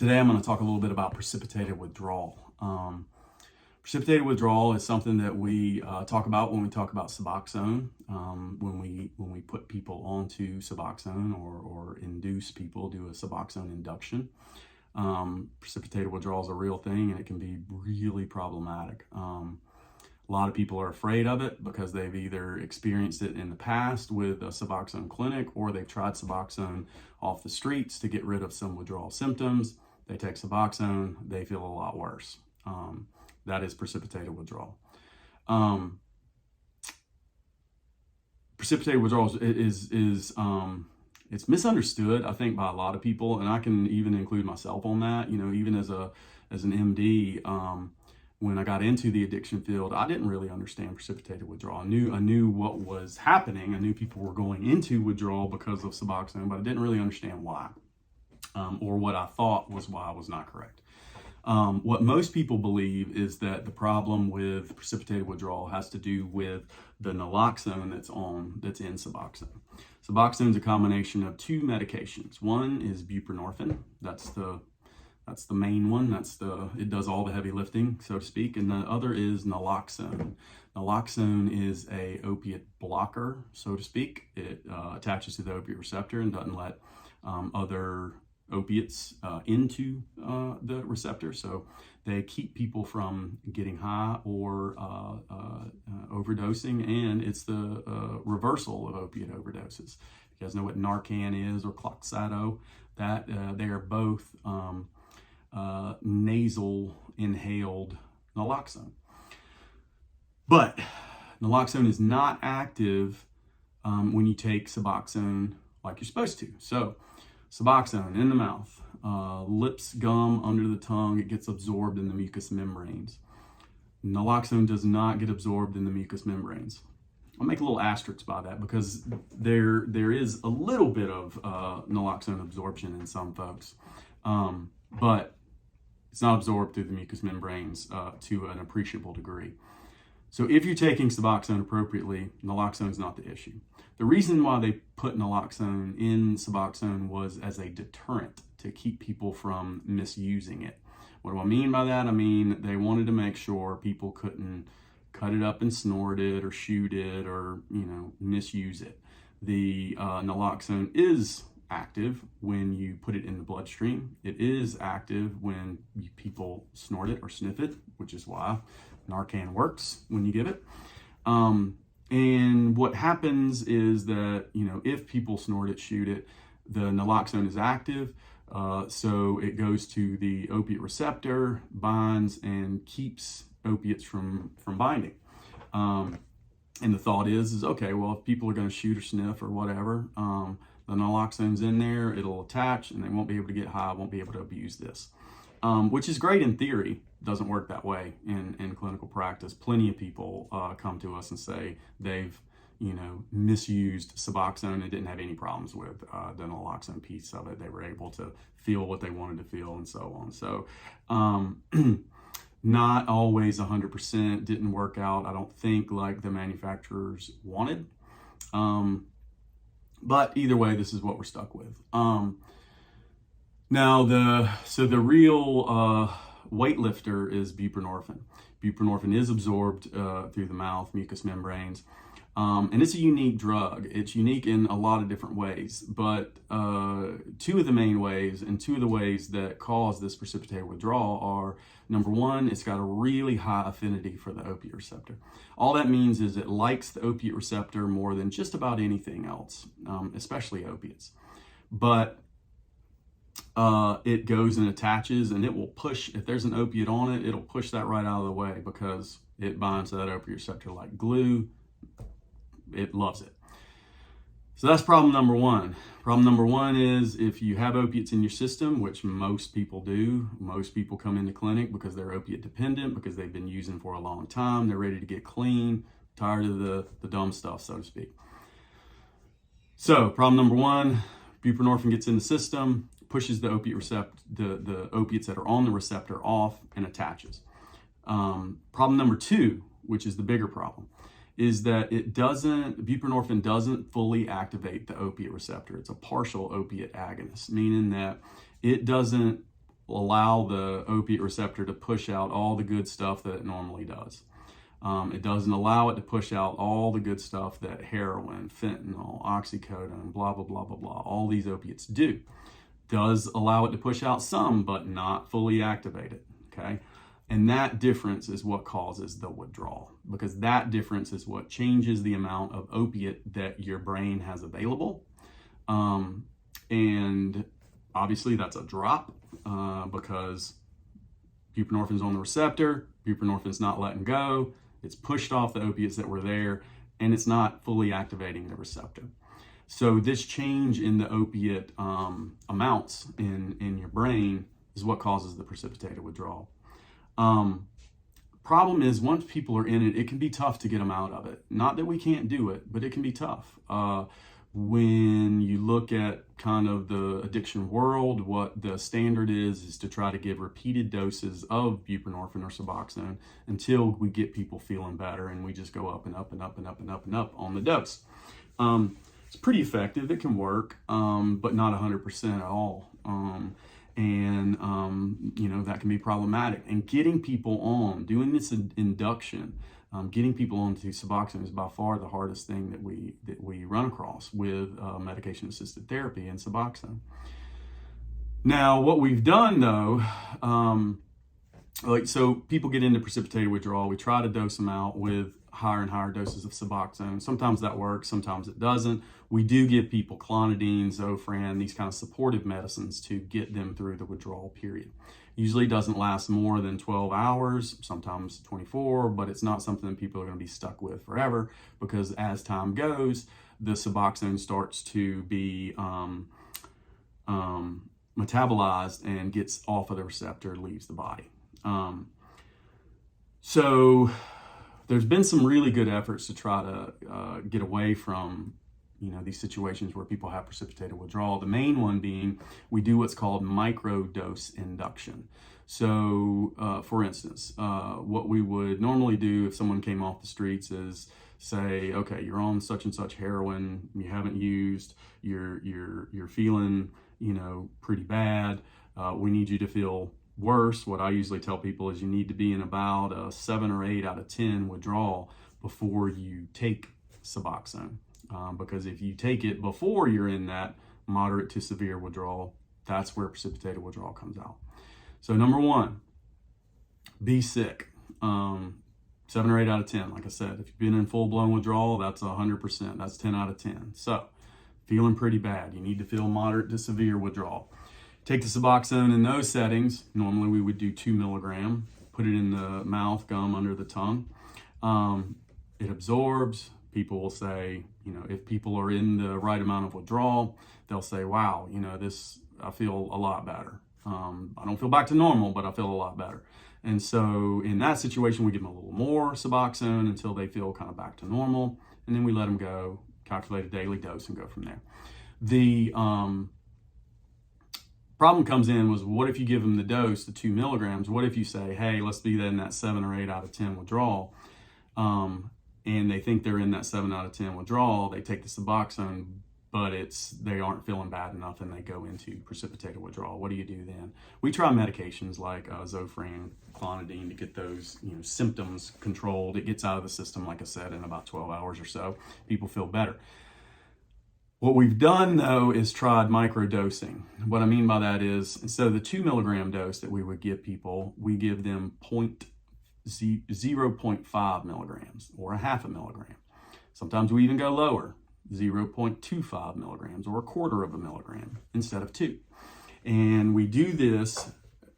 Today I'm going to talk a little bit about precipitated withdrawal. Precipitated withdrawal is something that we talk about when we talk about Suboxone, when we put people onto Suboxone or induce people, do a Suboxone induction. Precipitated withdrawal is a real thing, and it can be really problematic. A lot of people are afraid of it because they've either experienced it in the past with a Suboxone clinic, or they've tried Suboxone off the streets to get rid of some withdrawal symptoms. They take Suboxone, they feel a lot worse. That is precipitated withdrawal. Precipitated withdrawal is it's misunderstood, I think, by a lot of people, and I can even include myself on that. You know, even as an MD, when I got into the addiction field, I didn't really understand precipitated withdrawal. I knew what was happening. I knew people were going into withdrawal because of Suboxone, but I didn't really understand why, or what I thought was why was not correct. What most people believe is that the problem with precipitated withdrawal has to do with the Naltrexone that's in Suboxone. Suboxone is a combination of two medications. One is buprenorphine. That's the main one. It does all the heavy lifting, so to speak. And the other is Naltrexone. Naltrexone is a opiate blocker, so to speak. It attaches to the opiate receptor and doesn't let other opiates into the receptor, so they keep people from getting high or overdosing, and it's the reversal of opiate overdoses. You guys know what Narcan is, or Cloxado? That they are both nasal inhaled naloxone. But naloxone is not active when you take Suboxone like you're supposed to. So Suboxone in the mouth, lips, gum, under the tongue, it gets absorbed in the mucous membranes. Naloxone does not get absorbed in the mucous membranes. I'll make a little asterisk by that because there is a little bit of naloxone absorption in some folks, but it's not absorbed through the mucous membranes to an appreciable degree. So if you're taking Suboxone appropriately, naloxone is not the issue. The reason why they put naloxone in Suboxone was as a deterrent to keep people from misusing it. What do I mean by that? I mean, they wanted to make sure people couldn't cut it up and snort it or shoot it or, misuse it. The naloxone is active when you put it in the bloodstream. It is active when people snort it or sniff it, which is why Narcan works when you give it. And what happens is that, if people snort it, shoot it, the naloxone is active. So it goes to the opiate receptor, binds, and keeps opiates from binding. And the thought is okay, well, if people are going to shoot or sniff or whatever, the naloxone's in there, it'll attach, and they won't be able to get high, won't be able to abuse this. Which is great in theory, doesn't work that way in clinical practice. Plenty of people come to us and say they've, misused Suboxone and didn't have any problems with the naloxone piece of it. They were able to feel what they wanted to feel and so on. So not always 100%, didn't work out, I don't think, like the manufacturers wanted. But either way, this is what we're stuck with. Now, the real weightlifter is buprenorphine. Buprenorphine is absorbed through the mouth, mucous membranes, and it's a unique drug. It's unique in a lot of different ways, but two of the main ways and two of the ways that cause this precipitated withdrawal are, number one, it's got a really high affinity for the opiate receptor. All that means is it likes the opiate receptor more than just about anything else, especially opiates. But it goes and attaches, and it will push, if there's an opiate on it, it'll push that right out of the way because it binds to that opiate receptor like glue. It loves it. So that's problem number one. Problem number one is if you have opiates in your system, which most people do, most people come into clinic because they're opiate dependent, because they've been using for a long time, they're ready to get clean, tired of the dumb stuff, so to speak. So problem number one, buprenorphine gets in the system, pushes the opiate receptor, the opiates that are on the receptor off, and attaches. Problem number two, which is the bigger problem, is that buprenorphine doesn't fully activate the opiate receptor. It's a partial opiate agonist, meaning that it doesn't allow the opiate receptor to push out all the good stuff that it normally does. It doesn't allow it to push out all the good stuff that heroin, fentanyl, oxycodone, blah, blah, blah, blah, blah, all these opiates do. Does allow it to push out some, but not fully activate it, okay? And that difference is what causes the withdrawal, because that difference is what changes the amount of opiate that your brain has available. And obviously that's a drop because buprenorphine's on the receptor, buprenorphine's not letting go, it's pushed off the opiates that were there, and it's not fully activating the receptor. So this change in the opiate amounts in your brain is what causes the precipitated withdrawal. Problem is, once people are in it, it can be tough to get them out of it. Not that we can't do it, but it can be tough. When you look at kind of the addiction world, what the standard is to try to give repeated doses of buprenorphine or Suboxone until we get people feeling better, and we just go up and up and up and up and up and up on the dose. It's pretty effective, it can work, but not 100% at all. You know, that can be problematic. And getting people on, doing this induction, getting people onto Suboxone is by far the hardest thing that we run across with medication-assisted therapy and Suboxone. Now, what we've done though, so people get into precipitated withdrawal. We try to dose them out with higher and higher doses of Suboxone. Sometimes that works, sometimes it doesn't. We do give people clonidine, Zofran, these kind of supportive medicines to get them through the withdrawal period. Usually doesn't last more than 12 hours, sometimes 24, but it's not something that people are going to be stuck with forever, because as time goes, the Suboxone starts to be metabolized and gets off of the receptor, leaves the body. So there's been some really good efforts to try to get away from, you know, these situations where people have precipitated withdrawal. The main one being we do what's called microdose induction. So, for instance, what we would normally do if someone came off the streets is say, okay, you're on such and such heroin, you haven't used, you're feeling, you know, pretty bad. We need you to feel worse. What I usually tell people is you need to be in about a 7 or 8 out of 10 withdrawal before you take Suboxone. Because if you take it before you're in that moderate to severe withdrawal, that's where precipitated withdrawal comes out. So number one, be sick. 7 or 8 out of 10. Like I said, if you've been in full-blown withdrawal, that's 100%. That's 10 out of 10. So feeling pretty bad. You need to feel moderate to severe withdrawal. Take the Suboxone in those settings. Normally we would do 2 milligram, put it in the mouth, gum under the tongue. It absorbs. People will say, you know, if people are in the right amount of withdrawal, they'll say, wow, you know, I feel a lot better. I don't feel back to normal, but I feel a lot better. And so in that situation, we give them a little more Suboxone until they feel kind of back to normal. And then we let them go, calculate a daily dose, and go from there. The problem comes in was, what if you give them the dose, the 2 milligrams? What if you say, hey, let's be in that 7 or 8 out of 10 withdrawal, and they think they're in that 7 out of 10 withdrawal, they take the Suboxone, but they aren't feeling bad enough and they go into precipitated withdrawal. What do you do then? We try medications like Zofran, clonidine to get those, you know, symptoms controlled. It gets out of the system, like I said, in about 12 hours or so. People feel better. What we've done, though, is tried microdosing. What I mean by that is, instead of the 2 milligram dose that we would give people, we give them 0.5 milligrams or a half a milligram. Sometimes we even go lower, 0.25 milligrams or a quarter of a milligram instead of 2. And we do this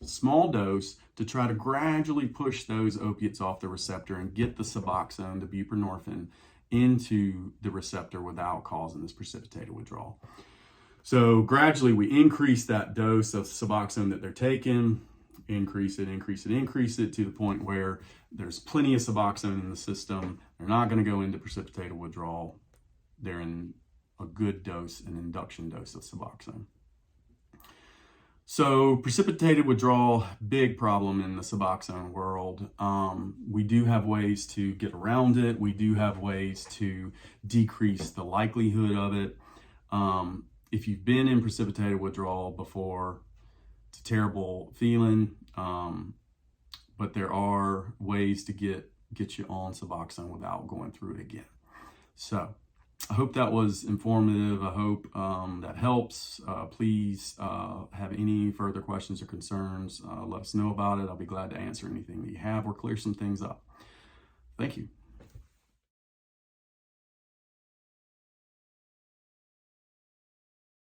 small dose to try to gradually push those opiates off the receptor and get the Suboxone, the buprenorphine, into the receptor without causing this precipitated withdrawal. So gradually we increase that dose of Suboxone that they're taking, increase it to the point where there's plenty of Suboxone in the system. They're not going to go into precipitated withdrawal. They're in a good dose, an induction dose of Suboxone. So precipitated withdrawal, big problem in the Suboxone world. We do have ways to get around it. We do have ways to decrease the likelihood of it. If you've been in precipitated withdrawal before, a terrible feeling, but there are ways to get you on Suboxone without going through it again. So I hope that was informative. I hope that helps. Please have any further questions or concerns, let us know about it. I'll be glad to answer anything that you have or clear some things up. Thank you.